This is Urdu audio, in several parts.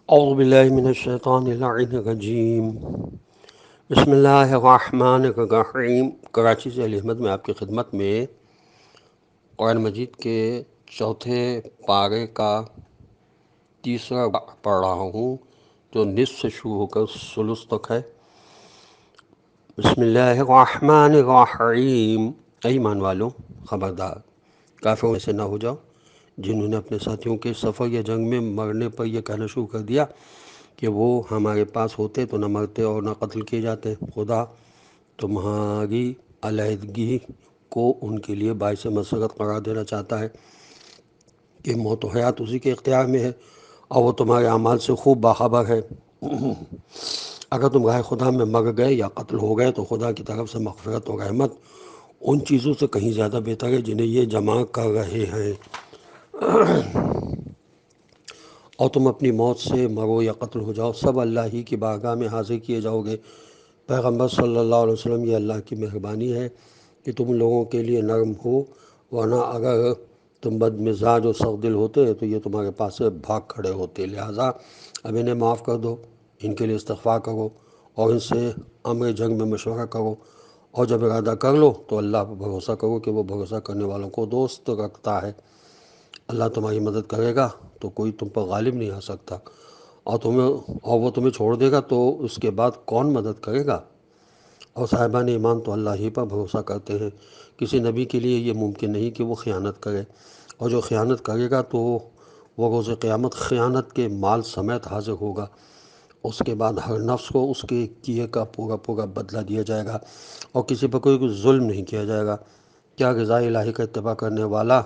اعوذ باللہ من الشیطان اللعین الرجیم بسم اللہ الرحمن الرحیم۔ کراچی سے علی احمد میں آپ کی خدمت میں قرآن مجید کے چوتھے پارے کا تیسرا پڑھ رہا ہوں جو نصف سے شروع ہو کر ثلث تک ہے۔ بسم اللہ الرحمن الرحیم۔ اے ایمان والوں، خبردار کافروں میں سے نہ ہو جاؤ جنہوں نے اپنے ساتھیوں کے سفر یا جنگ میں مرنے پر یہ کہنا شروع کر دیا کہ وہ ہمارے پاس ہوتے تو نہ مرتے اور نہ قتل کیے جاتے۔ خدا تمہاری علیحدگی کو ان کے لیے باعث مسرت قرار دینا چاہتا ہے کہ موت و حیات اسی کے اختیار میں ہے اور وہ تمہارے اعمال سے خوب باخبر ہے۔ اگر تم راہ خدا میں مر گئے یا قتل ہو گئے تو خدا کی طرف سے مغفرت و رحمت ان چیزوں سے کہیں زیادہ بہتر ہے جنہیں یہ جمع کر رہے ہیں، اور تم اپنی موت سے مرو یا قتل ہو جاؤ سب اللہ ہی کی بارگاہ میں حاضر کیے جاؤ گے۔ پیغمبر صلی اللہ علیہ وسلم، یہ اللہ کی مہربانی ہے کہ تم لوگوں کے لیے نرم ہو، ورنہ اگر تم بد مزاج اور سخت دل ہوتے تو یہ تمہارے پاس سے بھاگ کھڑے ہوتے۔ لہٰذا اب انہیں معاف کر دو، ان کے لیے استغفار کرو اور ان سے امر جنگ میں مشورہ کرو، اور جب ارادہ کر لو تو اللہ پر بھروسہ کرو کہ وہ بھروسہ کرنے والوں کو دوست رکھتا ہے۔ اللہ تمہاری مدد کرے گا تو کوئی تم پر غالب نہیں آ سکتا، اور وہ تمہیں چھوڑ دے گا تو اس کے بعد کون مدد کرے گا؟ اور صاحبان ایمان تو اللہ ہی پر بھروسہ کرتے ہیں۔ کسی نبی کے لیے یہ ممکن نہیں کہ وہ خیانت کرے، اور جو خیانت کرے گا تو وہ روز قیامت خیانت کے مال سمیت حاضر ہوگا۔ اس کے بعد ہر نفس کو اس کے کیے کا پورا پورا بدلہ دیا جائے گا، اور کسی پر کوئی ظلم نہیں کیا جائے گا۔ کیا رضا الہی کا اتباع کرنے والا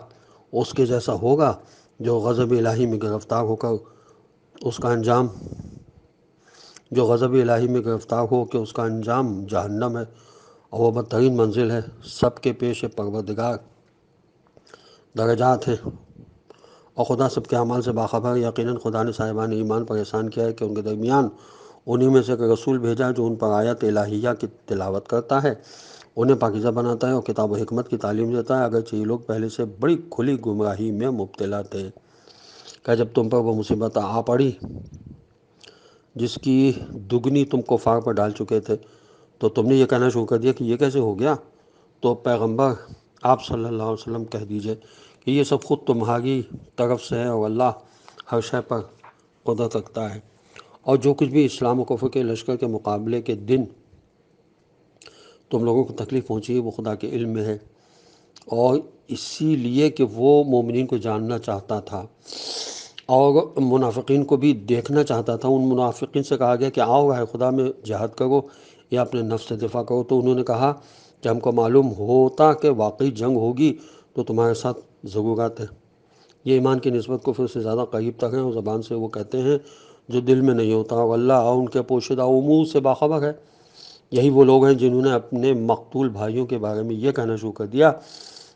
اس کے جیسا ہوگا جو غضب الہی میں گرفتار ہو کر اس کا انجام ہو کہ اس کا انجام جہنم ہے، اور وہ بدترین منزل ہے۔ سب کے پیش پروردگار درجات ہیں، اور خدا سب کے اعمال سے باخبر ہے۔ یقیناً خدا نے صاحبان ایمان پر احسان کیا ہے کہ ان کے درمیان انہی میں سے ایک رسول بھیجا جو ان پر آیات الہیہ کی تلاوت کرتا ہے، انہیں پاکیزہ بناتا ہے اور کتاب و حکمت کی تعلیم دیتا ہے، اگرچہ یہ لوگ پہلے سے بڑی کھلی گمراہی میں مبتلا تھے۔ کہ جب تم پر وہ مصیبت آ پڑی جس کی دگنی تم کفار پر ڈال چکے تھے تو تم نے یہ کہنا شروع کر دیا کہ یہ کیسے ہو گیا؟ تو پیغمبر آپ صلی اللہ علیہ وسلم کہہ دیجئے کہ یہ سب خود تمہاری طرف سے ہے، اور اللہ ہر شے پر قدرت رکھتا ہے، اور جو کچھ بھی اسلام و کفر کے لشکر کے مقابلے کے دن تم لوگوں کو تکلیف پہنچی ہے وہ خدا کے علم میں ہے، اور اسی لیے کہ وہ مومنین کو جاننا چاہتا تھا اور منافقین کو بھی دیکھنا چاہتا تھا۔ ان منافقین سے کہا گیا کہ آؤ راہ خدا میں جہاد کرو یا اپنے نفس سے دفاع کرو، تو انہوں نے کہا کہ ہم کو معلوم ہوتا کہ واقعی جنگ ہوگی تو تمہارے ساتھ ضرور آتے۔ یہ ایمان کی نسبت کفر سے زیادہ قریب تک ہیں، اور زبان سے وہ کہتے ہیں جو دل میں نہیں ہوتا، اور اللہ اور ان کے پوشیدہ امور سے باخبر ہے۔ یہی وہ لوگ ہیں جنہوں نے اپنے مقتول بھائیوں کے بارے میں یہ کہنا شروع کر دیا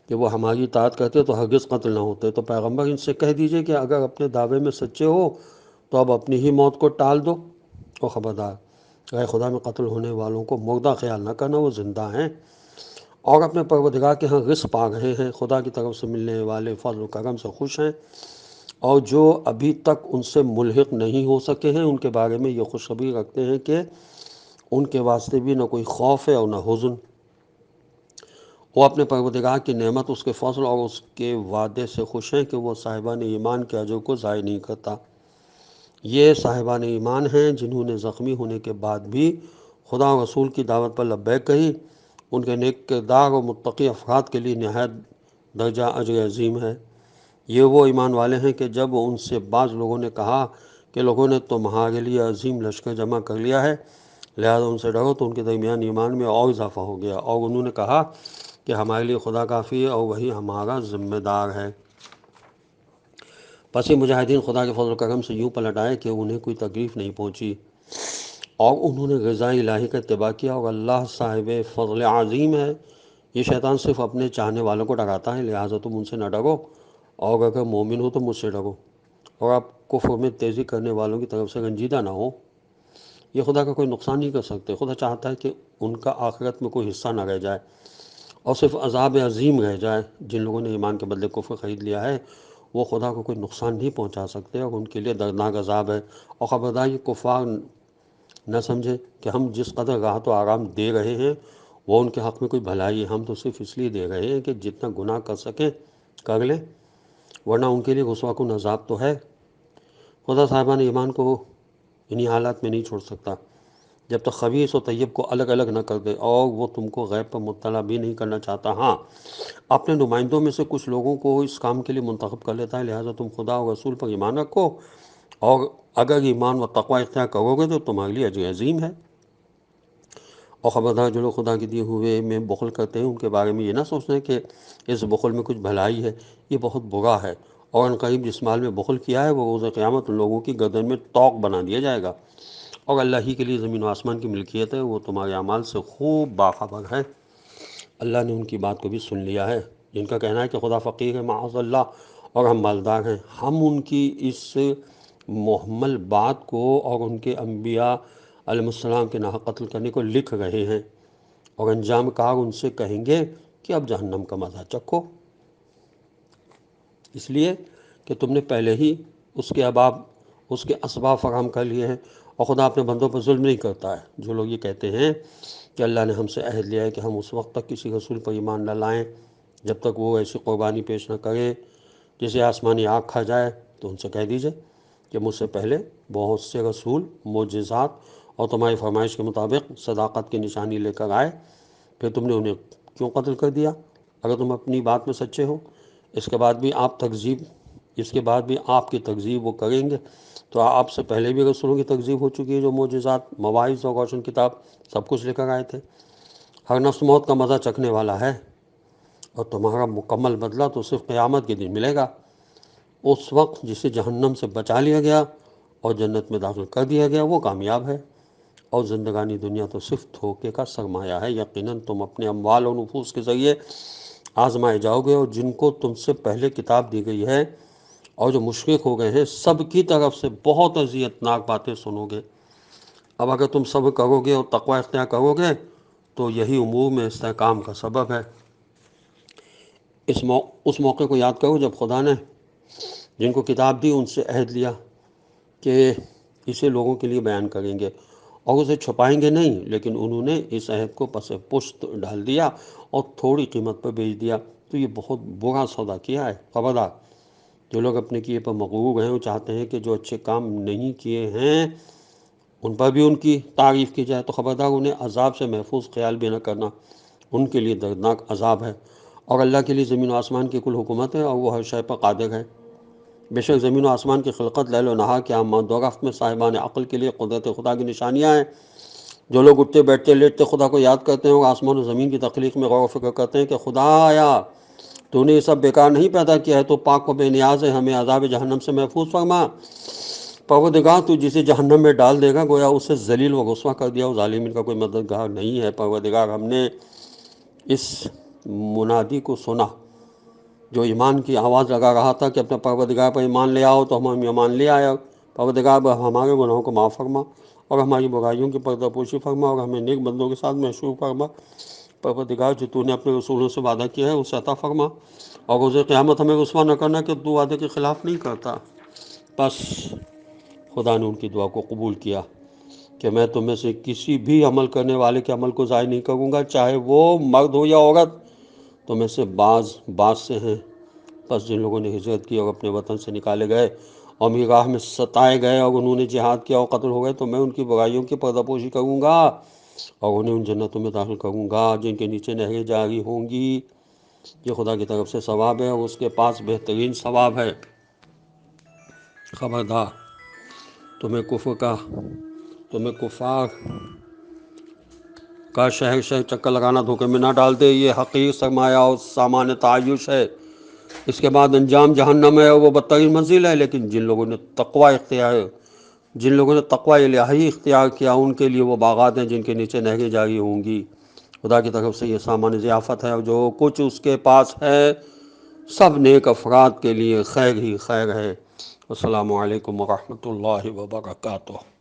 کہ وہ ہماری اطاعت کرتے تو ہرگز قتل نہ ہوتے۔ تو پیغمبر ان سے کہہ دیجئے کہ اگر اپنے دعوے میں سچے ہو تو اب اپنی ہی موت کو ٹال دو، اور خبردار راہ خدا میں قتل ہونے والوں کو مردہ خیال نہ کرنا، وہ زندہ ہیں اور اپنے پروردگار کے ہاں رزق پا رہے ہیں، خدا کی طرف سے ملنے والے فضل و کرم سے خوش ہیں، اور جو ابھی تک ان سے ملحق نہیں ہو سکے ہیں ان کے بارے میں یہ خوشخبری رکھتے ہیں کہ ان کے واسطے بھی نہ کوئی خوف ہے اور نہ حزن۔ وہ اپنے پروردگار کی نعمت، اس کے فضل اور اس کے وعدے سے خوش ہیں کہ وہ صاحبان ایمان کے اجر کو ضائع نہیں کرتا۔ یہ صاحبان ایمان ہیں جنہوں نے زخمی ہونے کے بعد بھی خدا و رسول کی دعوت پر لبیک کہی۔ ان کے نیک کردار اور متقی افراد کے لیے نہایت درجہ اجر عظیم ہے۔ یہ وہ ایمان والے ہیں کہ جب ان سے بعض لوگوں نے کہا کہ لوگوں نے تمہارے لیے عظیم لشکر جمع کر لیا ہے لہذا ان سے ڈرو، تو ان کے درمیان ایمان میں اور اضافہ ہو گیا، اور انہوں نے کہا کہ ہمارے لیے خدا کافی ہے اور وہی ہمارا ذمہ دار ہے۔ پس یہ مجاہدین خدا کے فضل و کرم سے یوں پلٹ آئے کہ انہیں کوئی تکلیف نہیں پہنچی، اور انہوں نے رضا الہی کا اتباع کیا، اور اللہ صاحب فضل عظیم ہے۔ یہ شیطان صرف اپنے چاہنے والوں کو ڈراتا ہے، لہٰذا تم ان سے نہ ڈرو، اور اگر مومن ہو تو مجھ سے ڈرو، اور آپ کفر میں تیزی کرنے والوں کی طرف سے رنجیدہ نہ ہو۔ یہ خدا کا کوئی نقصان نہیں کر سکتے۔ خدا چاہتا ہے کہ ان کا آخرت میں کوئی حصہ نہ رہ جائے اور صرف عذاب عظیم رہ جائے۔ جن لوگوں نے ایمان کے بدلے کفر خرید لیا ہے وہ خدا کو کوئی نقصان نہیں پہنچا سکتے اور ان کے لیے دردناک عذاب ہے۔ اور خبردار یہ کفار نہ سمجھے کہ ہم جس قدر راحت و آرام دے رہے ہیں وہ ان کے حق میں کوئی بھلائی ہے، ہم تو صرف اس لیے دے رہے ہیں کہ جتنا گناہ کر سکیں کر لیں، ورنہ ان کے لیے رسوا کن عذاب تو ہے۔ خدا صاحبان ایمان کو انہی حالات میں نہیں چھوڑ سکتا جب تک خبیث و طیب کو الگ الگ نہ کر دے، اور وہ تم کو غیب پر مطلع بھی نہیں کرنا چاہتا۔ ہاں، اپنے نمائندوں میں سے کچھ لوگوں کو اس کام کے لیے منتخب کر لیتا ہے، لہٰذا تم خدا اور رسول پر ایمان رکھو، اور اگر ایمان و تقوی اختیار کرو گے تو تمہارے لیے اجر عظیم ہے۔ اور خبردار جو لوگ خدا کے دیے ہوئے میں بخل کرتے ہیں ان کے بارے میں یہ نہ سوچتے ہیں کہ اس بخل میں کچھ بھلائی ہے، یہ بہت برا ہے، اور ان قریب جس مال میں بخل کیا ہے وہ روز قیامت ان لوگوں کی گردن میں طوق بنا دیا جائے گا۔ اور اللہ ہی کے لیے زمین و آسمان کی ملکیت ہے، وہ تمہارے اعمال سے خوب باخبر ہے۔ اللہ نے ان کی بات کو بھی سن لیا ہے جن کا کہنا ہے کہ خدا فقیر ہے معاذ اللہ اور ہم مالدار ہیں۔ ہم ان کی اس محمل بات کو اور ان کے انبیاء علیہ السلام کے ناحق قتل کرنے کو لکھ رہے ہیں، اور انجام کار ان سے کہیں گے کہ اب جہنم کا مزہ چکھو، اس لیے کہ تم نے پہلے ہی اس کے اسباب فراہم کر لیے ہیں۔ اور خدا اپنے بندوں پر ظلم نہیں کرتا ہے۔ جو لوگ یہ کہتے ہیں کہ اللہ نے ہم سے عہد لیا ہے کہ ہم اس وقت تک کسی رسول پر ایمان نہ لائیں جب تک وہ ایسی قربانی پیش نہ کرے جسے آسمانی آگ کھا جائے، تو ان سے کہہ دیجئے کہ مجھ سے پہلے بہت سے رسول معجزات اور تمہاری فرمائش کے مطابق صداقت کی نشانی لے کر آئے، پھر تم نے انہیں کیوں قتل کر دیا؟ اگر تم اپنی بات میں سچے ہو، اس کے بعد بھی آپ کی تکذیب وہ کریں گے، تو آپ سے پہلے بھی رسولوں کی تکذیب ہو چکی ہے جو معجزات، مواعظ اور روشن کتاب سب کچھ لے کر آئے تھے۔ ہر نفس موت کا مزہ چکھنے والا ہے، اور تمہارا مکمل بدلہ تو صرف قیامت کے دن ملے گا۔ اس وقت جسے جہنم سے بچا لیا گیا اور جنت میں داخل کر دیا گیا وہ کامیاب ہے، اور زندگانی دنیا تو صرف دھوکے کا سرمایہ ہے۔ یقیناً تم اپنے اموال اور نفوس کے ذریعے آزمائے جاؤ گے، اور جن کو تم سے پہلے کتاب دی گئی ہے اور جو مشرک ہو گئے ہیں سب کی طرف سے بہت اذیتناک باتیں سنو گے۔ اب اگر تم صبر کرو گے اور تقوی اختیار کرو گے تو یہی امور میں استحکام کا سبب ہے۔ اس موقع کو یاد کرو جب خدا نے جن کو کتاب دی ان سے عہد لیا کہ اسے لوگوں کے لیے بیان کریں گے اور اسے چھپائیں گے نہیں، لیکن انہوں نے اس عہد کو پس پشت ڈال دیا اور تھوڑی قیمت پر بیچ دیا، تو یہ بہت برا سودا کیا ہے۔ خبردار جو لوگ اپنے کیے پر مغرور ہیں وہ چاہتے ہیں کہ جو اچھے کام نہیں کیے ہیں ان پر بھی ان کی تعریف کی جائے، تو خبردار انہیں عذاب سے محفوظ خیال بھی نہ کرنا، ان کے لیے دردناک عذاب ہے۔ اور اللہ کے لیے زمین و آسمان کی کل حکومت ہے اور وہ ہر شے پر قادر ہے۔ بے شک زمین و آسمان کی خلقت، لیل و نہار کے آمد و رفت میں صاحبان عقل کے لیے قدرت خدا کی نشانیاں ہیں۔ جو لوگ اٹھتے بیٹھتے لیٹتے خدا کو یاد کرتے ہیں اور آسمان و زمین کی تخلیق میں غور و فکر کرتے ہیں کہ خدایا تو نے یہ سب بیکار نہیں پیدا کیا ہے، تو پاک و بے نیاز ہے، ہمیں عذاب جہنم سے محفوظ فرما۔ پروردگار تو جسے جہنم میں ڈال دے گا گویا اسے ذلیل و رسوا کر دیا، اور ظالمین کا کوئی مددگار نہیں ہے۔ پروردگار ہم نے اس منادی کو سنا جو ایمان کی آواز لگا رہا تھا کہ اپنے پروردگار پر ایمان لے آؤ، تو ہم ایمان لے آئے۔ پروردگار ہمارے گناہوں کو معاف فرما اور ہماری برائیوں کی پردہ پوشی فرما اور ہمیں نیک بندوں کے ساتھ محشور فرما۔ پروردگار جو تو نے اپنے رسولوں سے وعدہ کیا ہے اسے عطا فرما، اور روز قیامت ہمیں رسوا نہ کرنا کہ تو وعدے کے خلاف نہیں کرتا۔ بس خدا نے ان کی دعا کو قبول کیا کہ میں تم میں سے کسی بھی عمل کرنے والے کے عمل کو ضائع نہیں کروں گا، چاہے وہ مرد ہو یا عورت، تو میں سے بعض سے ہیں۔ بس جن لوگوں نے ہجرت کی اور اپنے وطن سے نکالے گئے اور میری راہ میں ستائے گئے اور انہوں نے جہاد کیا اور قتل ہو گئے، تو میں ان کی برائیوں کی پردہ پوشی کروں گا اور انہیں ان جنتوں میں داخل کروں گا جن کے نیچے نہریں جاری ہوں گی۔ یہ خدا کی طرف سے ثواب ہے اور اس کے پاس بہترین ثواب ہے۔ خبردار تمہیں کفار کا شہر چکر لگانا دھوکے میں نہ ڈال دے، یہ حقیر سرمایہ اور سامان تعیش ہے، اس کے بعد انجام جہنم ہے اور وہ بدترین منزل ہے۔ لیکن جن لوگوں نے تقوی الہی اختیار کیا ان کے لیے وہ باغات ہیں جن کے نیچے نہریں جاری ہوں گی۔ خدا کی طرف سے یہ سامان ضیافت ہے اور جو کچھ اس کے پاس ہے سب نیک افراد کے لیے خیر ہی خیر ہے۔ السلام علیکم ورحمۃ اللہ وبرکاتہ۔